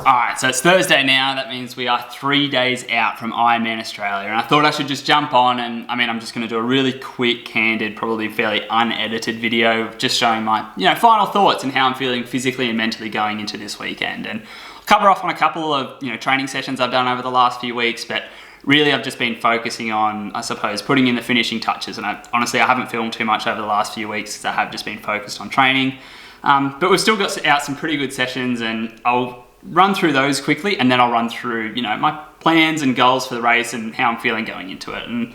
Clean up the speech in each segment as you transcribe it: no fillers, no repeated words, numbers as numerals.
Alright, so it's Thursday now. That means we are 3 days out from Ironman Australia, and I thought I should just jump on and, I'm just going to do a really quick, candid, probably fairly unedited video just showing my, final thoughts and how I'm feeling physically and mentally going into this weekend. And I'll cover off on a couple of, training sessions I've done over the last few weeks, but really I've just been focusing on, I suppose, putting in the finishing touches. And honestly, I haven't filmed too much over the last few weeks because I have just been focused on training. But we've still got out some pretty good sessions, and I'll run through those quickly, and then I'll run through, my plans and goals for the race and how I'm feeling going into it. And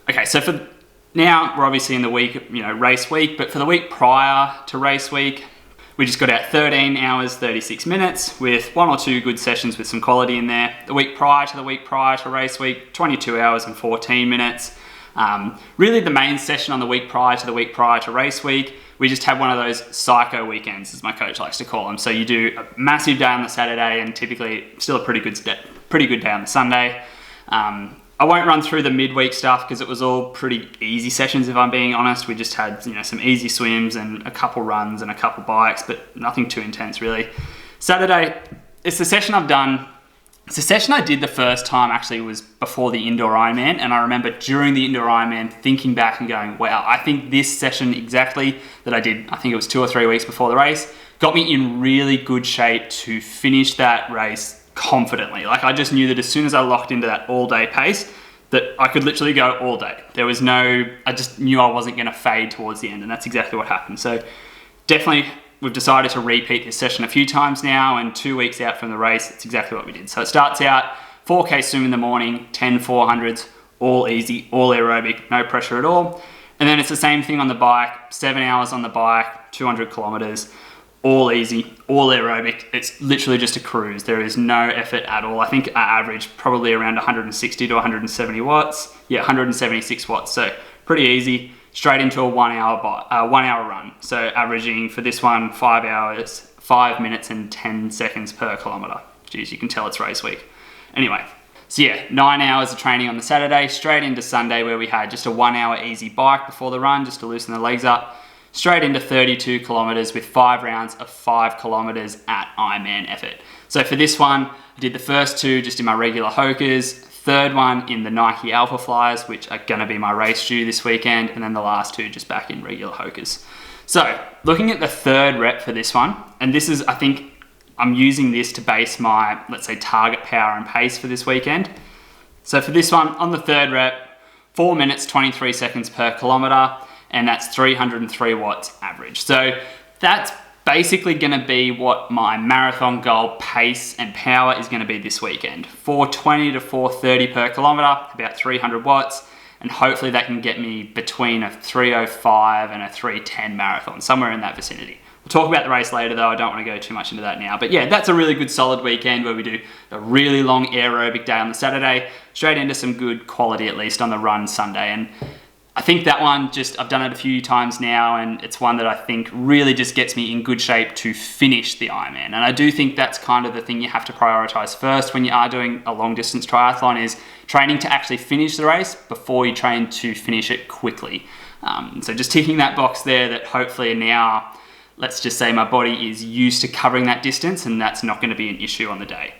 okay, so for now, we're obviously in the week, race week, but for the week prior to race week, we just got out 13 hours, 36 minutes with 1 or 2 good sessions with some quality in there. The week prior to race week, 22 hours and 14 minutes. Really the main session on the week prior to race week, we just had one of those psycho weekends, as my coach likes to call them. So you do a massive day on the Saturday and typically still a pretty good day on the Sunday. I won't run through the midweek stuff because it was all pretty easy sessions, if I'm being honest. We just had some easy swims and a couple runs and a couple bikes, but nothing too intense really. Saturday, it's the session I've done. It's a session I did the first time actually was before the indoor Ironman, and I remember during the indoor Ironman thinking back and going, wow, I think this session exactly that I did, I think it was 2 or 3 weeks before the race, got me in really good shape to finish that race confidently. Like I just knew that as soon as I locked into that all day pace, that I could literally go all day. I just knew I wasn't going to fade towards the end, and that's exactly what happened. So definitely we've decided to repeat this session a few times now, and 2 weeks out from the race, it's exactly what we did. So it starts out 4K swim in the morning, 10 400s, all easy, all aerobic, no pressure at all. And then it's the same thing on the bike, 7 hours on the bike, 200 kilometers, all easy, all aerobic. It's literally just a cruise. There is no effort at all. I think I averaged probably around 160 to 170 watts. Yeah, 176 watts. So pretty easy. Straight into a 1 hour run. So averaging for this one, 5 hours, 5 minutes and 10 seconds per kilometer. Geez, you can tell it's race week. Anyway, so yeah, 9 hours of training on the Saturday, straight into Sunday where we had just a 1 hour easy bike before the run, just to loosen the legs up. Straight into 32 kilometers with 5 rounds of 5 kilometers at Ironman effort. So for this one, I did the first 2 just in my regular Hokers, third one in the Nike Alpha Flyers, which are going to be my race shoe this weekend, and then the last 2 just back in regular Hokers. So looking at the third rep for this one, and this is, I think I'm using this to base my, let's say, target power and pace for this weekend. So for this one, on the third rep, 4 minutes, 23 seconds per kilometer, and that's 303 watts average. So that's basically going to be what my marathon goal pace and power is going to be this weekend. 420 to 430 per kilometer, about 300 watts, and hopefully that can get me between a 305 and a 310 marathon, somewhere in that vicinity. We'll talk about the race later though, I don't want to go too much into that now. But yeah, that's a really good solid weekend where we do a really long aerobic day on the Saturday, straight into some good quality at least on the run Sunday. And I think that one, I've done it a few times now, and it's one that I think really just gets me in good shape to finish the Ironman. And I do think that's kind of the thing you have to prioritize first when you are doing a long distance triathlon, is training to actually finish the race before you train to finish it quickly. So just ticking that box there, that hopefully now, let's just say my body is used to covering that distance, and that's not going to be an issue on the day.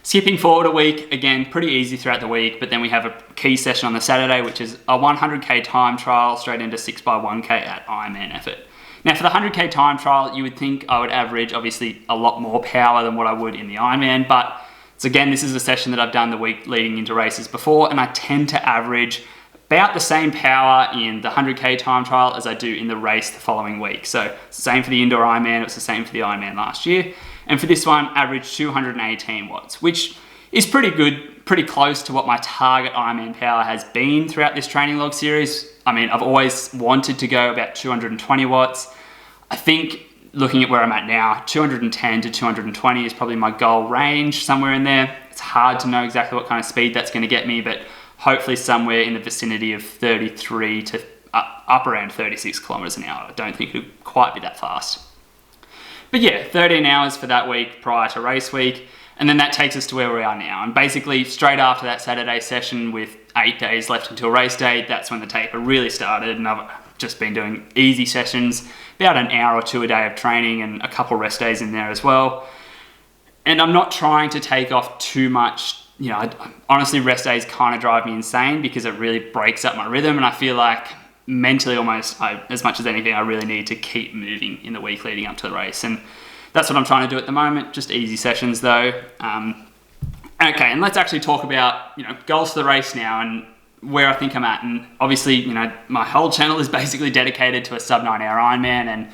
Skipping forward a week, again, pretty easy throughout the week, but then we have a key session on the Saturday, which is a 100k time trial straight into 6x1k at Ironman effort. Now for the 100k time trial, you would think I would average obviously a lot more power than what I would in the Ironman, but again, this is a session that I've done the week leading into races before, and I tend to average about the same power in the 100k time trial as I do in the race the following week. So it's the same for the indoor Ironman, it was the same for the Ironman last year. And for this one, averaged 218 watts, which is pretty good, pretty close to what my target Ironman power has been throughout this training log series. I've always wanted to go about 220 watts. I think looking at where I'm at now, 210 to 220 is probably my goal range, somewhere in there. It's hard to know exactly what kind of speed that's going to get me, but hopefully somewhere in the vicinity of 33 to up around 36 kilometers an hour. I don't think it'll quite be that fast. But yeah, 13 hours for that week prior to race week. And then that takes us to where we are now. And basically straight after that Saturday session with 8 days left until race day, that's when the taper really started. And I've just been doing easy sessions, about an hour or 2 a day of training and a couple rest days in there as well. And I'm not trying to take off too much. You know, honestly, rest days kind of drive me insane because it really breaks up my rhythm, and I feel like mentally almost, as much as anything, I really need to keep moving in the week leading up to the race. And that's what I'm trying to do at the moment, just easy sessions though. Okay, and let's actually talk about, goals for the race now and where I think I'm at. And obviously, my whole channel is basically dedicated to a sub 9 hour Ironman, and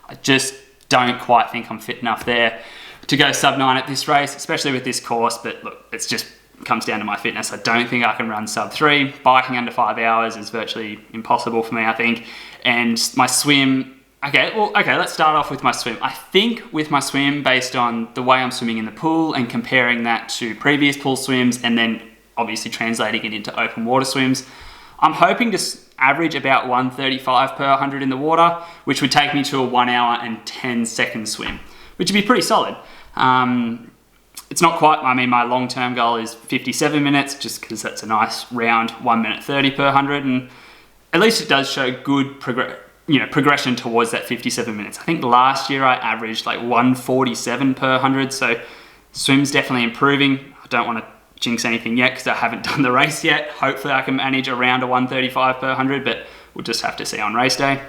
I just don't quite think I'm fit enough there to go sub 9 at this race, especially with this course. But look, it's just comes down to my fitness. I don't think I can run sub 3. Biking under 5 hours is virtually impossible for me, I think. And my swim, okay, let's start off with my swim. I think with my swim, based on the way I'm swimming in the pool and comparing that to previous pool swims and then obviously translating it into open water swims, I'm hoping to average about 135 per 100 in the water, which would take me to a 1 hour and 10 second swim, which would be pretty solid. It's not quite, my long-term goal is 57 minutes, just because that's a nice round 1 minute 30 per 100, and at least it does show good progression towards that 57 minutes. I think last year I averaged like 147 per 100, so swim's definitely improving. I don't want to jinx anything yet because I haven't done the race yet. Hopefully I can manage around a 135 per 100, but we'll just have to see on race day.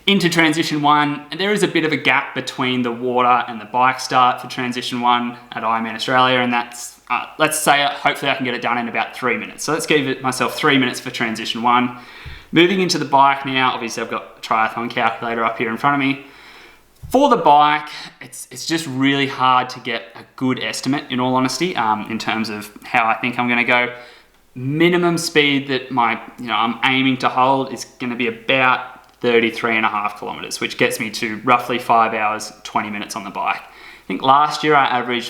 Into transition 1, there is a bit of a gap between the water and the bike start for transition 1 at Ironman Australia, and that's, let's say, hopefully I can get it done in about 3 minutes. So let's give myself 3 minutes for transition 1. Moving into the bike now, obviously I've got a triathlon calculator up here in front of me. For the bike, it's just really hard to get a good estimate, in all honesty, in terms of how I think I'm going to go. Minimum speed that I'm aiming to hold is going to be about 33.5 kilometers, which gets me to roughly 5 hours, 20 minutes on the bike. I think last year I went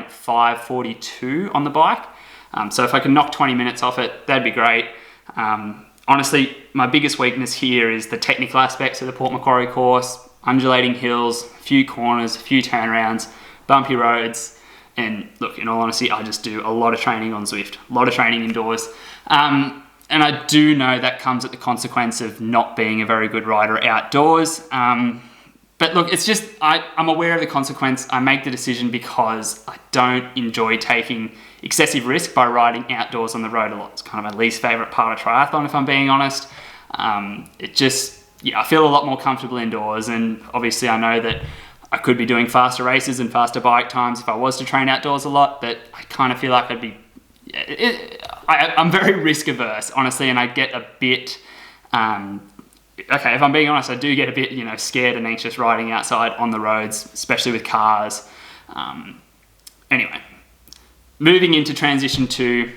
5:42 on the bike. So if I can knock 20 minutes off it, that'd be great. Honestly, my biggest weakness here is the technical aspects of the Port Macquarie course, undulating hills, a few corners, a few turnarounds, bumpy roads. And look, in all honesty, I just do a lot of training on Zwift, a lot of training indoors. And I do know that comes at the consequence of not being a very good rider outdoors. But look, it's just, I'm aware of the consequence. I make the decision because I don't enjoy taking excessive risk by riding outdoors on the road a lot. It's kind of my least favorite part of triathlon, if I'm being honest. I feel a lot more comfortable indoors, and obviously I know that I could be doing faster races and faster bike times if I was to train outdoors a lot, but I kind of feel like I'm very risk averse, honestly, and I get a bit, if I'm being honest, I do get a bit, scared and anxious riding outside on the roads, especially with cars. Anyway, moving into transition 2,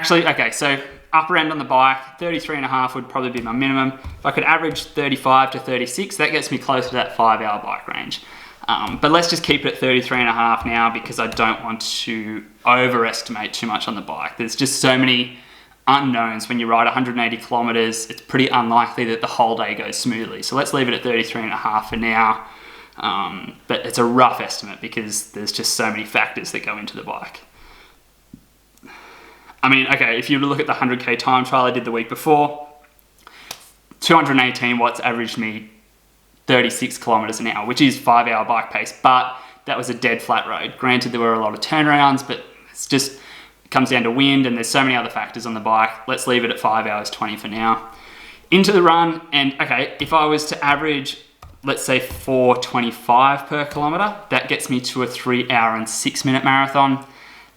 so upper end on the bike, 33.5 would probably be my minimum. If I could average 35 to 36, that gets me close to that 5 hour bike range. But let's just keep it at 33.5 now because I don't want to overestimate too much on the bike. There's just so many unknowns. When you ride 180 kilometers, it's pretty unlikely that the whole day goes smoothly. So let's leave it at 33.5 for now. But it's a rough estimate because there's just so many factors that go into the bike. If you look at the 100k time trial I did the week before, 218 watts averaged me 36 kilometers an hour, which is 5 hour bike pace, but that was a dead flat road. Granted, there were a lot of turnarounds, but it comes down to wind and there's so many other factors on the bike. Let's leave it at 5 hours 20 for now. Into the run, and if I was to average, let's say 4:25 per kilometer, that gets me to a 3 hour and 6 minute marathon.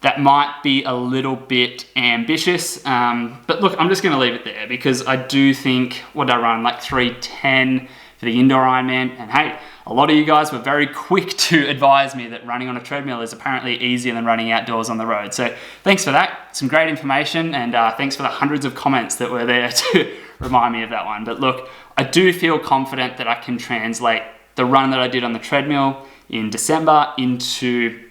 That might be a little bit ambitious, but look, I'm just gonna leave it there because I do think, what did I run, like 3:10 for the indoor Ironman, and hey, a lot of you guys were very quick to advise me that running on a treadmill is apparently easier than running outdoors on the road. So thanks for that, some great information, and thanks for the hundreds of comments that were there to remind me of that one. But look, I do feel confident that I can translate the run that I did on the treadmill in December into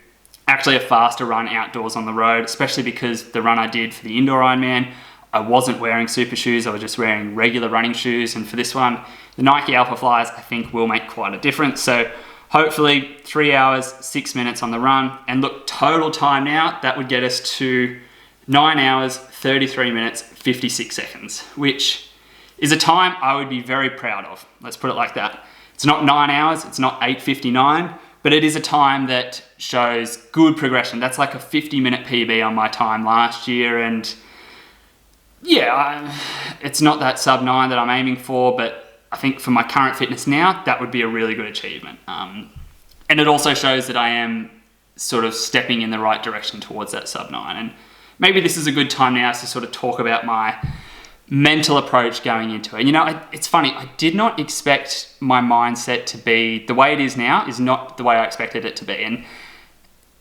actually a faster run outdoors on the road, especially because the run I did for the indoor Ironman, I wasn't wearing super shoes, I was just wearing regular running shoes, and for this one, the Nike Alpha Flies I think will make quite a difference. So hopefully 3 hours, 6 minutes on the run, and look, total time now, that would get us to 9 hours, 33 minutes, 56 seconds, which is a time I would be very proud of. Let's put it like that. It's not 9 hours, it's not 8:59, but it is a time that shows good progression. That's like a 50-minute PB on my time last year, and yeah, it's not that sub 9 that I'm aiming for, but I think for my current fitness now, that would be a really good achievement. And it also shows that I am sort of stepping in the right direction towards that sub 9. And maybe this is a good time now to sort of talk about my mental approach going into it. You know, it's funny, I did not expect my mindset to be the way it is now is not the way I expected it to be. And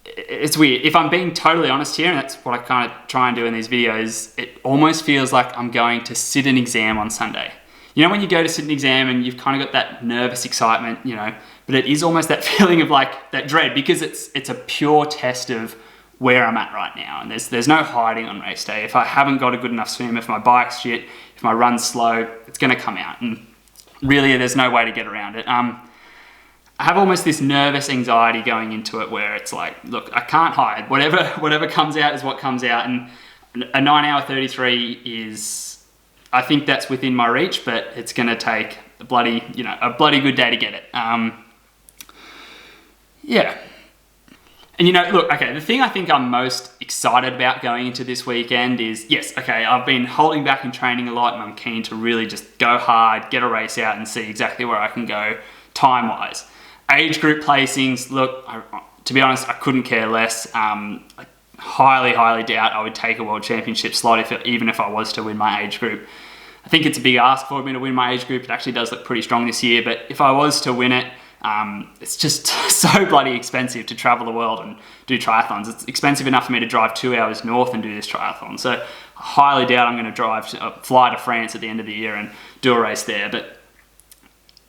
it's weird. If I'm being totally honest here, and that's what I kind of try and do in these videos, it almost feels like I'm going to sit an exam on Sunday. You know, when you go to sit an exam and you've kind of got that nervous excitement, you know, but it is almost that feeling of like that dread, because it's a pure test of where I'm at right now. And there's no hiding on race day. If I haven't got a good enough swim, if my bike's shit, if my run's slow, it's going to come out. And really, there's no way to get around it. I have almost this nervous anxiety going into it where it's like, look, I can't hide. Whatever comes out is what comes out. And a 9-hour 33 is, I think that's within my reach, but it's going to take a bloody good day to get it. Yeah. And you know, look, okay, the thing I think I'm most excited about going into this weekend is, yes, okay, I've been holding back in training a lot and I'm keen to really just go hard, get a race out and see exactly where I can go time-wise. Age group placings, look, to be honest, I couldn't care less. I highly doubt I would take a world championship slot even if I was to win my age group. I think it's a big ask for me to win my age group. It actually does look pretty strong this year, but if I was to win it, it's just so bloody expensive to travel the world and do triathlons. It's expensive enough for me to drive 2 hours north and do this triathlon. So I highly doubt I'm going to fly to France at the end of the year and do a race there. But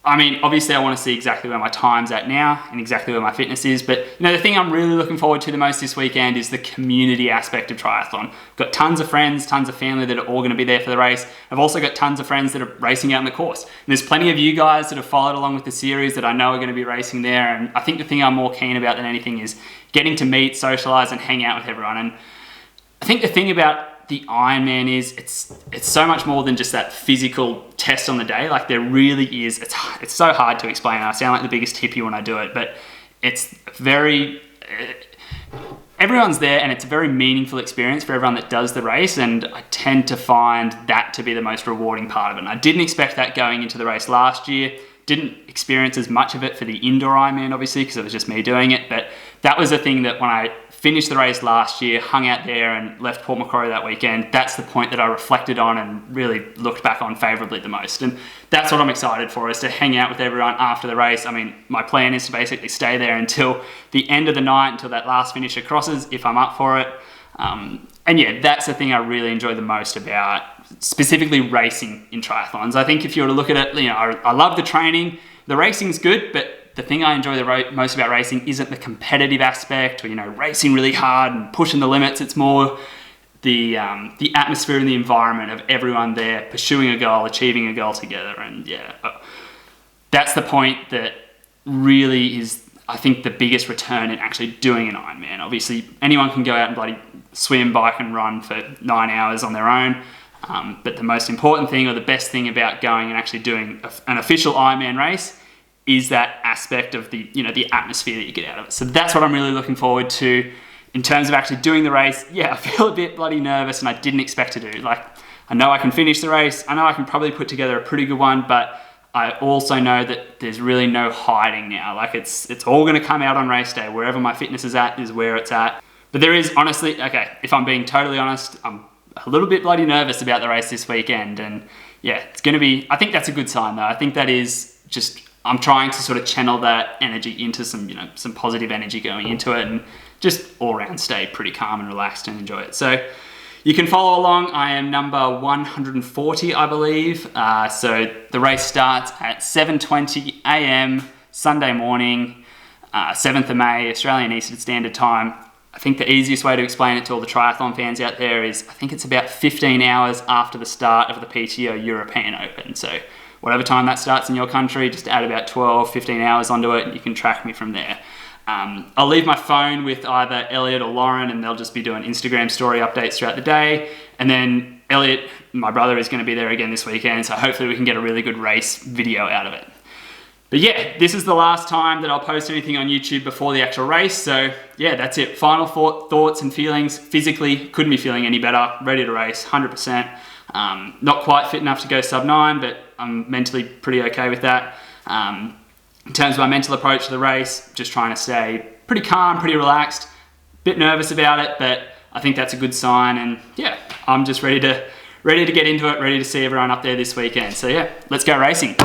I mean, obviously I want to see exactly where my time's at now and exactly where my fitness is. But you know, the thing I'm really looking forward to the most this weekend is the community aspect of triathlon. I've got tons of friends, tons of family that are all going to be there for the race. I've also got tons of friends that are racing out in the course. And there's plenty of you guys that have followed along with the series that I know are going to be racing there. And I think the thing I'm more keen about than anything is getting to meet, socialize, and hang out with everyone. And I think the thing about the Ironman is it's so much more than just that physical test on the day. Like there really is, it's so hard to explain. I sound like the biggest hippie when I do it, but it's very, everyone's there and it's a very meaningful experience for everyone that does the race, and I tend to find that to be the most rewarding part of it. And I didn't expect that going into the race last year. Didn't experience as much of it for the indoor Ironman, obviously, because it was just me doing it, but that was the thing that when I finished the race last year, hung out there and left Port Macquarie that weekend, that's the point that I reflected on and really looked back on favourably the most. And that's what I'm excited for, is to hang out with everyone after the race. I mean, my plan is to basically stay there until the end of the night, until that last finisher crosses, if I'm up for it. And yeah, that's the thing I really enjoy the most about specifically racing in triathlons. I think if you were to look at it, you know, I love the training, the racing's good, but the thing I enjoy the most about racing isn't the competitive aspect or, you know, racing really hard and pushing the limits. It's more the atmosphere and the environment of everyone there pursuing a goal, achieving a goal together. And yeah, that's the point that really is, I think, the biggest return in actually doing an Ironman. Obviously, anyone can go out and bloody swim, bike and run for 9 hours on their own. But the most important thing, or the best thing about going and actually doing an official Ironman race, is that aspect of the, you know, the atmosphere that you get out of it. So that's what I'm really looking forward to in terms of actually doing the race. Yeah, I feel a bit bloody nervous and I didn't expect to do. Like, I know I can finish the race. I know I can probably put together a pretty good one, but I also know that there's really no hiding now. Like it's all going to come out on race day. Wherever my fitness is at is where it's at. But there is, honestly, okay, if I'm being totally honest, I'm a little bit bloody nervous about the race this weekend. And yeah, it's going to be, I think that's a good sign though. I think that is just, I'm trying to sort of channel that energy into some, you know, some positive energy going into it and just all around stay pretty calm and relaxed and enjoy it. So you can follow along. I am number 140, I believe. So the race starts at 7:20 a.m. Sunday morning, 7th of May, Australian Eastern Standard Time. I think the easiest way to explain it to all the triathlon fans out there is I think it's about 15 hours after the start of the PTO European Open. So whatever time that starts in your country, just add about 12, 15 hours onto it and you can track me from there. I'll leave my phone with either Elliot or Lauren and they'll just be doing Instagram story updates throughout the day. And then Elliot, my brother, is going to be there again this weekend, so hopefully we can get a really good race video out of it. But yeah, this is the last time that I'll post anything on YouTube before the actual race. So yeah, that's it. Final thoughts and feelings. Physically, couldn't be feeling any better. Ready to race, 100%. Not quite fit enough to go sub 9, but I'm mentally pretty okay with that. In terms of my mental approach to the race, just trying to stay pretty calm, pretty relaxed. Bit nervous about it, but I think that's a good sign. And yeah, I'm just ready to get into it, ready to see everyone up there this weekend. So yeah, let's go racing.